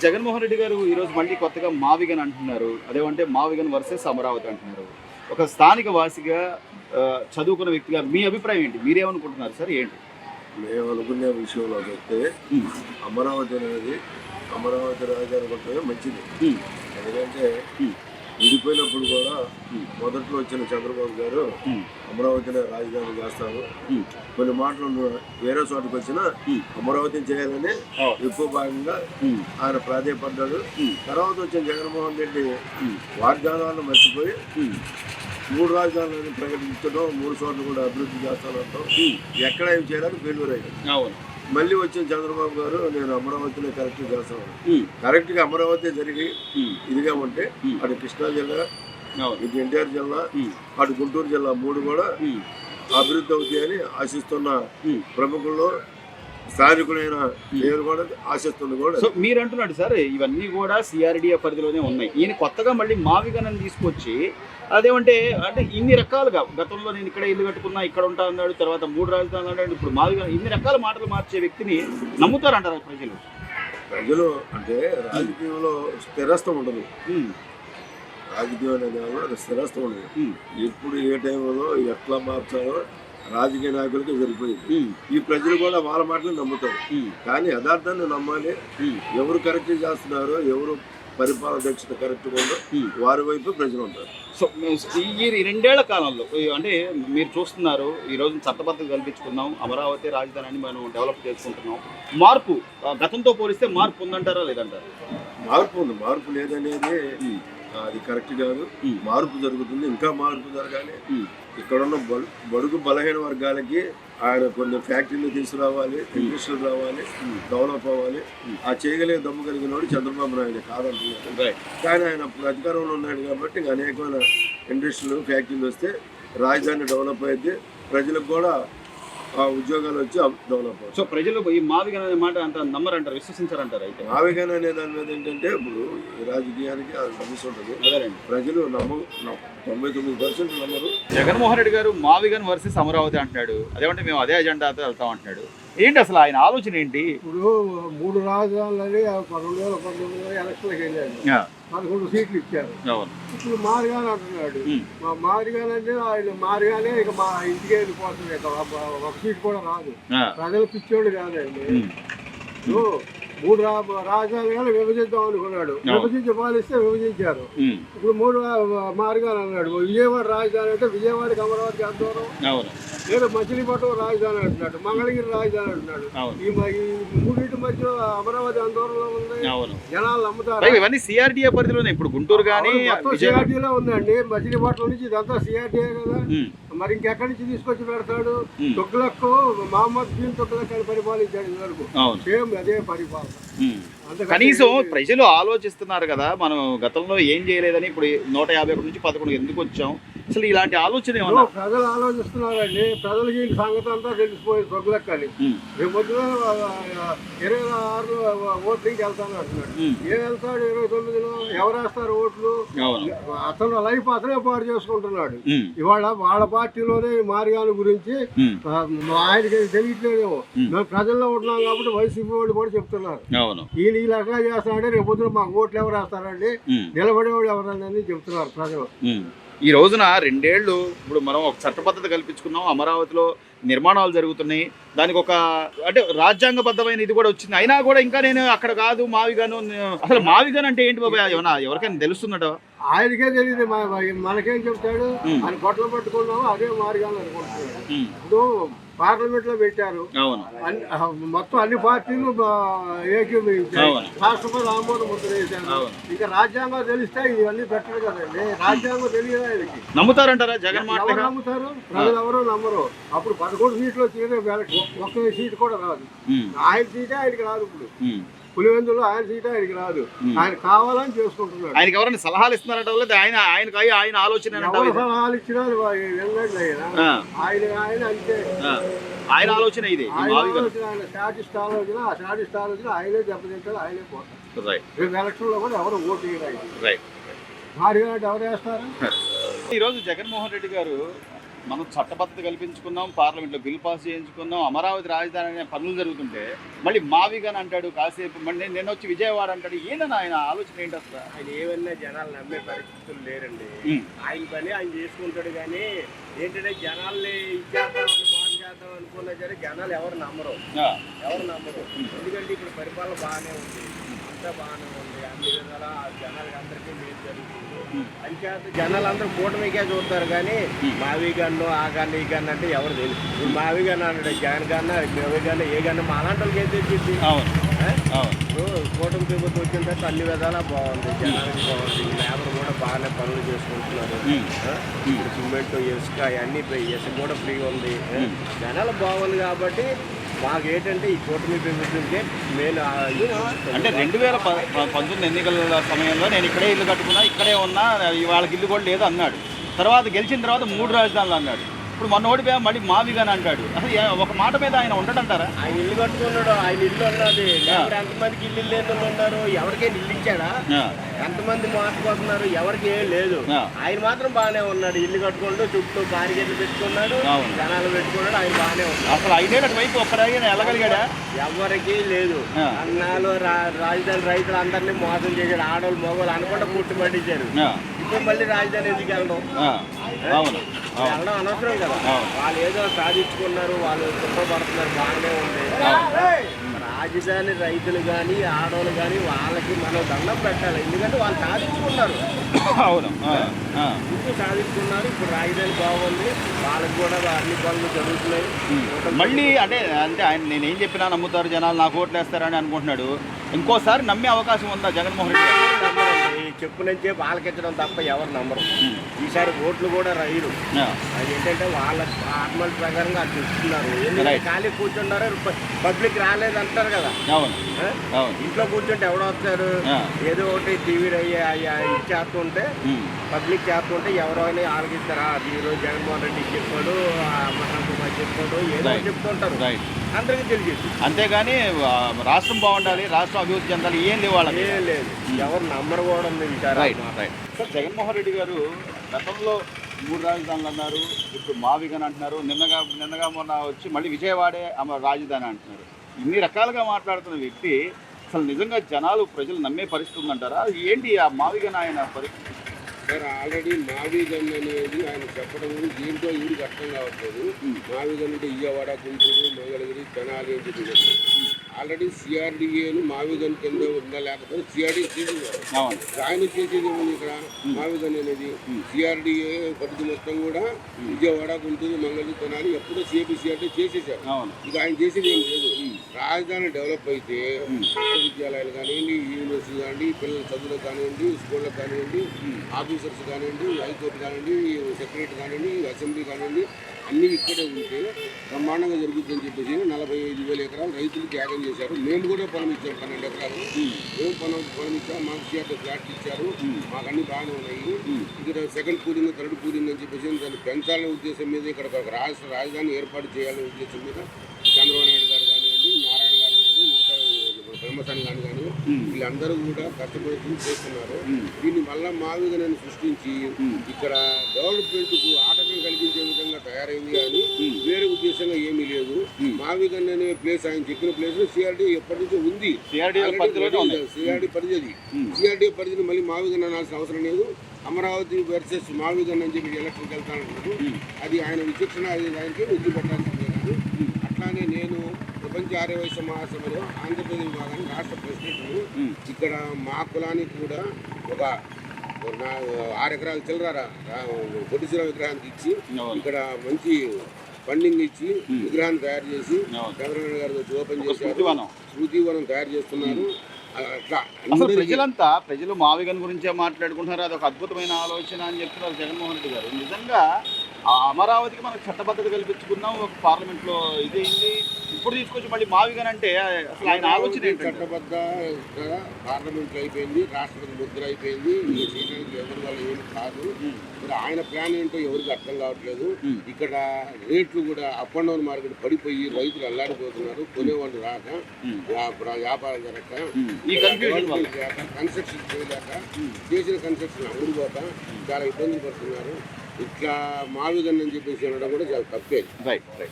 జగన్మోహన్ రెడ్డి గారు ఈరోజు మళ్ళీ కొత్తగా మావిగన్ అంటున్నారు. అదేమంటే మావిగన్ వర్సెస్ అమరావతి అంటున్నారు. ఒక స్థానిక వాసిగా చదువుకున్న వ్యక్తిగా మీ అభిప్రాయం ఏంటి? మీరేమనుకుంటున్నారు సార్? ఏంటి? మేము అనుకునే విషయంలో అయితే అమరావతి అనేది అమరావతి రాజధాని కొట్టమే మంచిది. ఎందుకంటే విడిపోయినప్పుడు కూడా మొదట్లో వచ్చిన చంద్రబాబు గారు అమరావతిని రాజధాని చేస్తారు, కొన్ని మాటలు వేరే చోటుకు వచ్చినా అమరావతిని చేయాలని ఎక్కువ భాగంగా ఆయన ప్రాధాన్యపడ్డాడు. తర్వాత వచ్చిన జగన్మోహన్ రెడ్డి వాగ్దానాలను మర్చిపోయి 3 రాజధానులను ప్రకటించడం, 3 చోట్ల కూడా అభివృద్ధి చేస్తానంటాం, ఎక్కడ ఏం చేయడానికి ఫెయిల్యూర్ అయ్యాడు. మళ్ళీ వచ్చిన చంద్రబాబు గారు నేను అమరావతిలో కరెక్ట్ చేస్తాను. కరెక్ట్గా అమరావతి జరిగి ఇదిగా ఉంటే అటు కృష్ణా జిల్లా, ఇటు ఎన్టీఆర్ జిల్లా, అటు గుంటూరు జిల్లా 3 కూడా అభివృద్ధి అవుతాయని ఆశిస్తున్న ప్రముఖుల్లో స్థానికులైన నేను కూడా ఆశిస్తుంది కూడా. సో మీరు అంటున్నాడు సార్, ఇవన్నీ కూడా సిఆర్డిఏ పరిధిలోనే ఉన్నాయి. ఈయన కొత్తగా మళ్ళీ మావిగన్ తీసుకొచ్చి అదేమంటే అంటే ఇన్ని రకాలుగా గతంలో నేను ఇక్కడ ఇల్లు కట్టుకున్నా, ఇక్కడ ఉంటా అన్నాడు, తర్వాత 3 రాజధానులు అన్నాడు, ఇప్పుడు మావిగన్ ఇన్ని రకాల మాటలు మార్చే వ్యక్తిని నమ్ముతారంటారు ప్రజలు? ప్రజలు అంటే రాజకీయంలో స్థిరత్వం ఉండదు. రాజకీయం అనే దానిలో స్థిరత్వం ఉండదు. ఎప్పుడు ఏ టైంలో ఎట్లా మార్చాలో రాజకీయ నాయకులకి సరిపోయింది. ఈ ప్రజలు కూడా వాళ్ళ మాటలు నమ్ముతారు, కానీ యథార్థాన్ని నమ్మాలి. ఎవరు కరెక్ట్ చేస్తున్నారో, ఎవరు పరిపాలన దక్షత కరెక్ట్గా ఉందో వారి వైపు ప్రజలు ఉంటారు. సో ఈ 2 ఏళ్ల కాలంలో అంటే మీరు చూస్తున్నారు, ఈరోజు చట్టబద్ధత కల్పించుకున్నాం, అమరావతి రాజధానిని మనం డెవలప్ చేసుకుంటున్నాం. మార్పు గతంతో పోలిస్తే మార్పు ఉందంటారా లేదంటారా? మార్పు ఉంది. మార్పు లేదనేది అది కరెక్ట్ కాదు. మార్పు జరుగుతుంది, ఇంకా మార్పు జరగాలి. ఇక్కడున్న బడుగు బలహీన వర్గాలకి ఆయన కొన్ని ఫ్యాక్టరీలు తీసుకురావాలి, ఇండస్ట్రీలు రావాలి, డెవలప్ అవ్వాలి. ఆ చేయగలిగే దమ్ము కలిగిన వాడు చంద్రబాబు నాయుడు కాదంటున్నారు. కానీ ఆయన అప్పుడు అధికారంలో ఉన్నాడు కాబట్టి అనేకమైన ఇండస్ట్రీలు, ఫ్యాక్టరీలు వస్తే రాజధాని డెవలప్ అయితే ప్రజలకు కూడా ఆ ఉద్యోగాలు వచ్చి డెవలప్ అవుతాయి. సో ప్రజలు ఈ మావిగన్ అనే మాట అంత నమ్మరంటారు, విశ్వసించారంటారు? అయితే మావిగన్ అనే దాని మీద ఏంటంటే ఇప్పుడు రాజకీయానికి అది సమస్య ఉంటుంది. ప్రజలు 99% నమ్మరు. జగన్మోహన్ రెడ్డి గారు మావిగన్ వర్సెస్ అమరావతి అంటున్నాడు. అదేమంటే మేము అదే అజెండాతో వెళ్తాం అంటున్నాడు. ఏంటి అసలు ఆయన ఆలోచన ఏంటి? ఇప్పుడు 3 రాజధానులని 2019 ఎలక్షన్లకు వెళ్ళాడు, 11 సీట్లు ఇచ్చారు. ఇప్పుడు మారిగానే అంటున్నాడు. మా మారిగానే అంటే ఆయన మారిగానే ఇక మా ఇంటికి వెళ్ళిపోతుంది, ఒక సీట్ కూడా రాదు. ప్రజలు పిచ్చోడు కాదండి. 3 రాజధానులు విభజిద్దాం అనుకున్నాడు, విభజించి పాలిస్తే విభజించారు. ఇప్పుడు 3 మార్గాలు అన్నాడు. విజయవాడ రాజధాని అంటే విజయవాడకి అమరావతికి ఎంత దూరం? లేదా మచిలీపట్నం రాజధాని అంటున్నాడు, మంగళగిరి రాజధాని అంటున్నాడు. ఈ 3 మధ్య అమరావతి ఎంత దూరంలో ఉంది? జనాలు నమ్ముతారు. ఇవన్నీ సిఆర్డిఏ పరిధిలోనే. ఇప్పుడు గుంటూరు కానీ సిఆర్డీలో ఉందండి. మచిలీపట్నం నుంచి ఇదంతా సిఆర్డీఏ కదా. మరి ఇంకెక్కడి నుంచి తీసుకొచ్చి పెడతాడు? తుగ్లక్, మహమ్మద్ బిన్ తుగ్లక్ అని పరిపాలించాడు ఇదివరకు. సేమ్ అదే పరిపాలన. కనీసం ప్రజలు ఆలోచిస్తున్నారు కదా, మనం గతంలో ఏం చేయలేదని ఇప్పుడు 151 నుంచి 11 ఎందుకు వచ్చాం? అసలు ఇలాంటి ఆలోచన ప్రజలు ఆలోచిస్తున్నారండి. ప్రజలకి సంగతి అంతా తెలిసిపోయింది తుగ్లక్ అని. రేపు పొద్దున 26లో ఓటింగ్కి వెళ్తాను అంటున్నాడు. ఏం వెళ్తాడు 29లో? ఎవరు వేస్తారు ఓట్లు? అతను లైఫ్ అతనే పాటు చేసుకుంటున్నాడు. ఇవాళ వాళ్ళ పార్టీలోనే మారిగాని గురించి ఆయనకి తెలియట్లేదేమో. మేము ప్రజల్లో ఉంటున్నాం కాబట్టి వైసీపీ వాళ్ళు కూడా చెప్తున్నారు, ఈయన ఈ లెక్క చేస్తానంటే రేపు పొద్దున మాకు ఓట్లు ఎవరు వేస్తారండి, నిలబడేవాడు ఎవరని చెప్తున్నారు ప్రజలు. ఈ రోజున 2 ఏళ్ళు ఇప్పుడు మనం ఒక చట్టబద్ధత కల్పించుకున్నాం, అమరావతిలో నిర్మాణాలు జరుగుతున్నాయి, దానికి ఒక అంటే రాజ్యాంగబద్ధమైన ఇది కూడా వచ్చింది. అయినా కూడా ఇంకా నేను అక్కడ కాదు మావిగన్. అసలు మావిగన్ అంటే ఏంటి బాబా? ఏమన్నా ఎవరికైనా తెలుస్తున్నట్టు? ఆయనకే తెలియదు, మనకేం చెప్తాడు? ఆయన పొట్టలు పట్టుకున్నాము అదే మార్గాలు అనుకుంటున్నాడు. ఇప్పుడు పార్లమెంట్ లో పెట్టారు, మొత్తం అన్ని పార్టీలు ఏకీభవించారు, రాష్ట్రపతి ఆమోదం ముద్ర వేశారు. ఇంకా రాజ్యాంగం తెలిస్తే ఇవన్నీ పెట్టరు కదండి. రాజ్యాంగం తెలియదు ఆయనకి. నమ్ముతారంటారా జగన్? నమ్ముతారు ప్రజలు, ఎవరో నమ్మరు. అప్పుడు 11 సీట్లు వచ్చింది, ఒక్క సీట్ కూడా రాదు. ఆయన సీటే ఆయనకి రాదు. ఇప్పుడు పులివెందులో ఆయన సీట్ ఆయనకి రాదు. ఆయన కావాలని చేసుకుంటున్నాడు. ఆయనకి ఎవరైనా సలహాలు ఇస్తున్నారంట? ఆయన ఆలోచన సలహాలు ఇచ్చినా ఆయన అంతే. ఆయన ఆలోచన ఇది, ఆయన స్టాటిస్ట్ ఆలోచన. ఆ స్టాటిస్ట్ ఆలోచన ఆయనే దెబ్బతింటాడు, ఆయనే పోతాడు. రేపు ఎలక్షన్ లో కూడా ఎవరు ఓటు వేయరు. మారిగా ఎవరు వేస్తారు? ఈరోజు జగన్మోహన్ రెడ్డి గారు మనం చట్టబద్ధత కల్పించుకున్నాం, పార్లమెంట్లో బిల్ పాస్ చేయించుకున్నాం, అమరావతి రాజధాని అనే పనులు జరుగుతుంటే మళ్ళీ మావిగాని అంటాడు, కాసేపు మళ్ళీ నేను వచ్చి విజయవాడ అంటాడు. ఏంటన్నా ఆయన ఆలోచన ఏంటి అసలు? ఆయన ఏమన్నా జనాలు నమ్మే పరిస్థితులు లేరండి. ఆయన పని ఆయన చేసుకుంటాడు, కానీ ఏంటంటే జనాల్ని ఇచ్చేద్దామని మాట చేద్దాం అనుకున్నా సరే జనాలు ఎవరు నమ్మరు. ఎందుకంటే ఇప్పుడు పరిపాలన బాగానే ఉంది, అంతా బాగానే ఉంది, అన్ని విధాల జనాలకి అందరికీ మేలు జరుగుతుంది. అంచేత జనాలు అందరూ కూటమికే చూస్తారు, కానీ మావి గన్ను ఆ గన్ను ఈ గన్ను అంటే ఎవరు తెలియదు. ఇప్పుడు మావి గన్ను అన్నాడు, జగన్ గన్న మావి గన్ను ఏ గన్ను మా అలాంటి వాళ్ళకి ఏం తెలిసింది? కూటమి ప్రభుత్వం వచ్చిన తర్వాత అన్ని విధాలా బాగుంది, జనానికి బాగుంది, లేబర్ కూడా బాగానే పనులు చేసుకుంటున్నారు. ఇప్పుడు సిమెంట్ ఇసుక అన్ని ఇసుక కూడా ఫ్రీ ఉంది, జనాలు బాగుంది. కాబట్టి మాకు ఏంటంటే ఈ కూటమి ప్రభుత్వంకే మెయిన్. అంటే 2019 ఎన్నికల సమయంలో నేను ఇక్కడే ఇల్లు కట్టుకున్నా, ఇక్కడే ఉన్నా, వాళ్ళకి ఇల్లు కూడా లేదు అన్నాడు. తర్వాత గెలిచిన తర్వాత 3 రాజధానులు అన్నాడు. ఇప్పుడు మొన్న ఓడిపోయా మళ్ళీ మావిగాని అంటాడు. అసలు ఒక మాట మీద ఆయన ఉండడంటారా? ఆయన ఇల్లు కట్టుకున్నాడు, ఆయన ఇల్లు అన్నది. ఎంతమందికి ఇల్లు లేని ఉన్నారు, ఎవరికైనా ఇల్లు ఇచ్చాడా? ఎంతమంది మార్చుకుంటున్నారు, ఎవరికి ఏం లేదు. ఆయన మాత్రం బాగానే ఉన్నాడు, ఇల్లు కట్టుకుంటూ చుట్టూ బారిగేట్లు పెట్టుకున్నాడు, జనాలు పెట్టుకున్నాడు, ఆయన బాగానే ఉన్నాడు. అసలు 5 ఏళ్ళ వైపు ఒక్కడైనా వెళ్ళగలిగాడా? ఎవరికి లేదు. అన్నాలు రాజధాని రైతులు అందరినీ మోసం చేశాడు, ఆడవాళ్ళు మగవాళ్ళు అనుకుంటా పుట్టి పట్టించారు. ఇప్పుడు మళ్ళీ రాజధాని ఎందుకు వెళ్ళడం? వెళ్ళడం అనవసరం కదా. వాళ్ళు ఏదో సాధించుకున్నారు, వాళ్ళు సుఖపడుతున్నారు, బాగానే ఉంది. రాజధాని రైతులు కానీ ఆడవాళ్ళు కానీ వాళ్ళకి మనం దండం పెట్టాలి, ఎందుకంటే వాళ్ళు సాధించుకున్నారు. ఇప్పుడు సాధించుకున్నారు, ఇప్పుడు రాజధాని బాగుంది, వాళ్ళకి కూడా అన్ని పనులు జరుగుతున్నాయి. మళ్ళీ అంటే ఆయన నేనేం చెప్పినా నమ్ముతారు జనాలు, నాకు ఓట్లు వేస్తారని అనుకుంటున్నాడు. ఇంకోసారి నమ్మే అవకాశం ఉందా జగన్మోహన్ రెడ్డి? నమ్మరండి, చెప్పునంచే వాళ్ళకిచ్చడం తప్ప ఎవరు నమ్మరు. ఈసారి ఓట్లు కూడా రైలు. అది ఏంటంటే వాళ్ళ ఆత్మల ప్రకారంగా అది చూస్తున్నారు. ఎందుకంటే ఖాళీ కూర్చుంటారు, పబ్లిక్ రాలేదంటారు కదా. ఇంట్లో కూర్చుంటే ఎవడో వస్తారు, ఏదో ఒకటి టీవీ ఇచ్చేస్తుంటే పబ్లిక్ చేస్తుంటే ఎవరైనా ఆలోచిస్తారా, ఈరోజు జగన్మోహన్ రెడ్డి చెప్పాడు, మహాన్ కుమార్ చెప్పాడు, ఏదో చెప్తుంటారు, అందరికీ తెలియదు. అంతేగాని రాష్ట్రం బాగుండాలి, రాష్ట్రం అభివృద్ధి చెందాలి ఏం లేవు, వాళ్ళకి ఏం లేదు. ఎవరు నమ్మరు కూడా ఉంది. సార్ జగన్మోహన్ రెడ్డి గారు గతంలో 3 రాజధానులు అన్నారు, ఇప్పుడు మావిగాని అంటున్నారు, నిన్నగా మొన్న వచ్చి మళ్ళీ విజయవాడే రాజధాని అంటున్నారు. ఇన్ని రకాలుగా మాట్లాడుతున్న వ్యక్తి అసలు నిజంగా ప్రజలు నమ్మే పరిస్థితి ఉందంటారా? ఏంటి ఆ మావిగాని ఆయన పరిస్థితి? సార్ ఆల్రెడీ మావిగన్ అనేది ఆయన చెప్పడం ఏంటో వీడికి అర్థం కావట్లేదు. మావిగన్ అంటే విజయవాడ, గుంటూరు, మంగళగిరి, తెనాలి అని చెప్పి ఆల్రెడీ సిఆర్డిఏను మావిగన్ కింద ఉందా లేకపోతే సిఆర్డీ చేసేవారు. ఆయన చేసేది ఏముంది ఇక్కడ? మావిగన్ అనేది సిఆర్డిఏ పరిధి మొత్తం కూడా విజయవాడ, గుంటూరు, మంగళగిరి, తెనాలి ఎప్పుడో సిఆర్డీ చేసేసారు. ఇక ఆయన చేసేది ఏం లేదు. రాజధాని డెవలప్ అయితే విశ్వవిద్యాలయాలు కానివ్వండి, యూనివర్సిటీ కానివ్వండి, పిల్లల చదువులకు కానివ్వండి, స్కూళ్ళకు కానివ్వండి, ఆఫీసర్స్ కానివ్వండి, హైకోర్టు కానివ్వండి, సెక్రటరీ కానివ్వండి, అసెంబ్లీ కానివ్వండి, అన్నీ ఇక్కడే ఉంటే బ్రహ్మాండంగా జరుగుతుందని చెప్పేసి 45,000 ఎకరాలు రైతులు త్యాగం చేశారు. మేము కూడా పొలం ఇచ్చాం, 12 ఎకరాలు మేము పొలం ఇచ్చాం. మాకు సిఆర్టీ ఫ్లాట్లు ఇచ్చారు, మాకు అన్ని బాగానే ఉన్నాయి. ఇక్కడ సెకండ్ పూలింగ్, థర్డ్ పూలింగ్ అని చెప్పేసి దాన్ని పెంచాలనే ఉద్దేశం మీద ఇక్కడ ఒక రాజధాని ఏర్పాటు చేయాలనే ఉద్దేశం మీద చంద్రబాబు నాయుడు గారు కానివ్వండి, నారాయణ గారు కానివ్వండి, మిగతా బ్రహ్మసాని కానివ్వండి, వీళ్ళందరూ కూడా కష్టపడి చేస్తున్నారు. దీన్ని మళ్ళా మావిగనని సృష్టించి ఇక్కడ డెవలప్మెంట్కు ఆటంకం కలిగించే విధంగా తయారైంది, కానీ వేరే ఉద్దేశంగా ఏమీ లేదు. మావిగన్ అనే ప్లేస్ ఆయన చెప్పిన ప్లేస్ సిఆర్డీ ఎప్పటి నుంచో ఉంది. సిఆర్డీ పరిధి అది. సిఆర్డీ పరిధిని మళ్ళీ మావిగన్ అనాల్సిన అవసరం లేదు. అమరావతి వర్సెస్ మావిగన్ అని చెప్పి ఎలక్షన్కి వెళ్తానంటున్నారు. అది ఆయన విచక్షణ, అది ఆయనకి వృద్ధి పెట్టాల్సిందే. కానీ అట్లానే నేను ప్రపంచ ఆర్యవైశ్య మహాసభలో ఆంధ్రప్రదేశ్ విభాగాన్ని రాష్ట్ర ప్రెసిడెంట్ను. ఇక్కడ మా కులానికి కూడా ఒక 6 ఎకరాలు చిల్లర కొట్టిసిన విగ్రహానికి ఇచ్చి ఇక్కడ మంచి ఫండింగ్ ఇచ్చి విగ్రహాన్ని తయారు చేసి చంద్రబాబు గారు ఓపెన్ చేశారు. స్మృతివనం తయారు చేస్తున్నారు. అట్లా ప్రజలు మావిగన్ గురించే మాట్లాడుకుంటున్నారు. అది ఒక అద్భుతమైన ఆలోచన అని చెప్తున్నారు జగన్మోహన్ రెడ్డి గారు. నిజంగా ఆ అమరావతికి మనకు చట్టబద్ధత కల్పించుకున్నాం, ఒక పార్లమెంట్లో ఇదేంటి ఇప్పుడు తీసుకొచ్చి మళ్ళీ మావిగన్ అంటే అసలు ఆయన ఆలోచన చట్టబద్ధ పార్లమెంట్లో అయిపోయింది, రాష్ట్రపతి ముద్ర అయిపోయింది. చేయడానికి ఎవరి వల్ల ఏమి కాదు. మరి ఆయన ప్లాన్ ఏంటో ఎవరికి అర్థం కావట్లేదు. ఇక్కడ రేట్లు కూడా అప్ అండ్ డౌన్ మార్కెట్ పడిపోయి రైతులు అల్లాడిపోతున్నారు, కొనేవాళ్ళు రాక, వ్యాపారం జరగక, కన్స్ట్రక్షన్ చేయలేక, చేసిన కన్స్ట్రక్షన్ అమ్ముడుపోక చాలా ఇబ్బందులు పడుతున్నారు. ఇట్లా మావిగన్ అని చెప్పేసి అనడం కూడా చాలా తప్పే. Right right